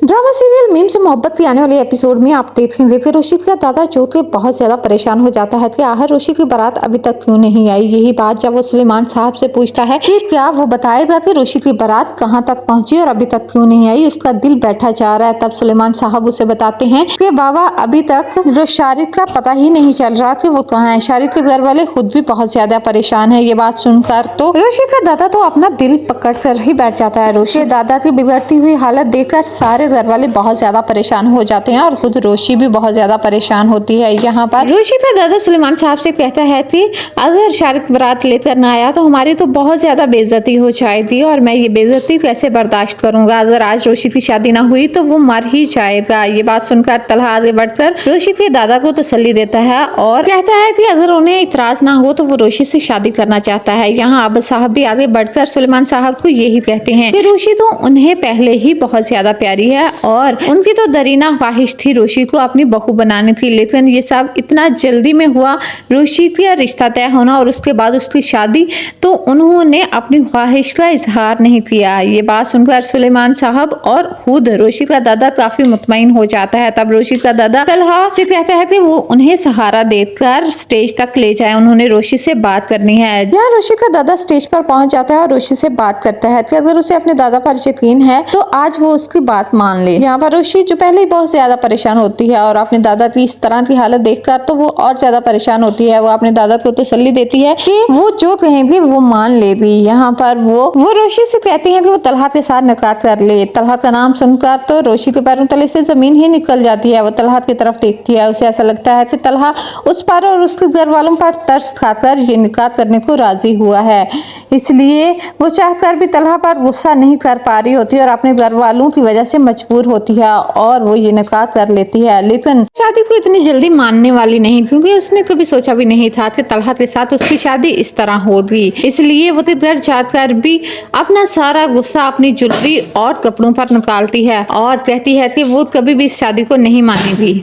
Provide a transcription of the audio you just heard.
Drama serial meme से मोहब्बत की आने वाले एपिसोड में आप देखेंगे कि रोशित का दादा ज्योति बहुत ज्यादा परेशान हो जाता है कि आखिर रोशित की बारात अभी तक क्यों नहीं आई। यही बात जब वो सुलेमान साहब से पूछता है कि क्या वो बताएगा कि रोशित की बारात कहां तक पहुंची और अभी तक क्यों नहीं आई, उसका दिल बैठा जा रहा है। तब सुलेमान साहब उसे बताते हैं कि बाबा अभी तक शारिद का पता ही नहीं चल रहा कि वो कहाँ है। शारिद के घर वाले खुद भी बहुत ज्यादा परेशान है। ये बात सुनकर तो रोशित का दादा तो अपना दिल पकड़ कर ही बैठ जाता है। रोशित दादा की बिगड़ती हुई हालत देखकर सारे घर वाले बहुत ज्यादा परेशान हो जाते हैं और खुद रोशी भी बहुत ज्यादा परेशान होती है। यहाँ पर रोशी का दादा सुलेमान साहब से कहता है कि अगर शारिद बारात लेकर ना आया तो हमारी तो बहुत ज्यादा बेइज्जती हो जाएगी और मैं ये बेइज्जती कैसे बर्दाश्त करूंगा। अगर आज रोशी की शादी ना हुई तो वो मर ही जाएगा। ये बात सुनकर तलहा आगे बढ़कर रोशी के दादा को तसल्ली देता है और कहता है कि अगर उन्हें इतराज ना हो तो वो रोशी से शादी करना चाहता है। यहाँ अब साहब भी आगे बढ़कर सुलेमान साहब को यही कहते हैं कि रोशी तो उन्हें पहले ही बहुत ज्यादा प्यारी है और उनकी तो दरीना ख्वाहिश थी रोशी को अपनी बहू बनाने की, लेकिन ये सब इतना जल्दी में हुआ। रोशी का रिश्ता तय होना और उसके बाद उसकी शादी, तो उन्होंने अपनी ख्वाहिश का इजहार नहीं किया। ये बात सुनकर सुलेमान साहब और खुद रोशी का दादा काफी मुतमईन हो जाता है। तब रोशी का दादा तलहा से कहता है कि वो उन्हें सहारा देकर स्टेज तक ले जाए, उन्होंने रोशी से बात करनी है। जहाँ रोशी का दादा स्टेज पर पहुंच जाता है और रोशी से बात करता है कि अगर उसे अपने दादा पर यकीन है तो आज वो उसकी बात मान ले। यहाँ पर रोशी जो पहले ही बहुत ज्यादा परेशान होती है और अपने दादा की इस तरह की हालत देखकर तो वो और ज्यादा परेशान होती है। वो अपने दादा को तसल्ली देती है कि वो जो कहेंगे वो मान लेगी। यहाँ पर वो रोशी से कहती है कि वो तलहा के साथ निकाह कर ले। तलहा का नाम सुनकर तो रोशी के पैरों तले से जमीन ही निकल जाती है। वो तलहा की तरफ देखती है, उसे ऐसा लगता है कि तलहा उस पर और उसके घर वालों पर तरस खाकर ये निकाह करने को राजी हुआ है, इसलिए वो चाहकर भी तलहा पर गुस्सा नहीं कर पा रही होती और अपने घर वालों की वजह से मजबूर होती है और वो ये निकाह कर लेती है। लेकिन शादी को इतनी जल्दी मानने वाली नहीं, क्योंकि उसने कभी सोचा भी नहीं था कि तलहा के साथ उसकी शादी इस तरह होगी। इसलिए वो घर जाकर भी अपना सारा गुस्सा अपनी ज्वेलरी और कपड़ों पर निकालती है और कहती है कि वो कभी भी इस शादी को नहीं मानेगी।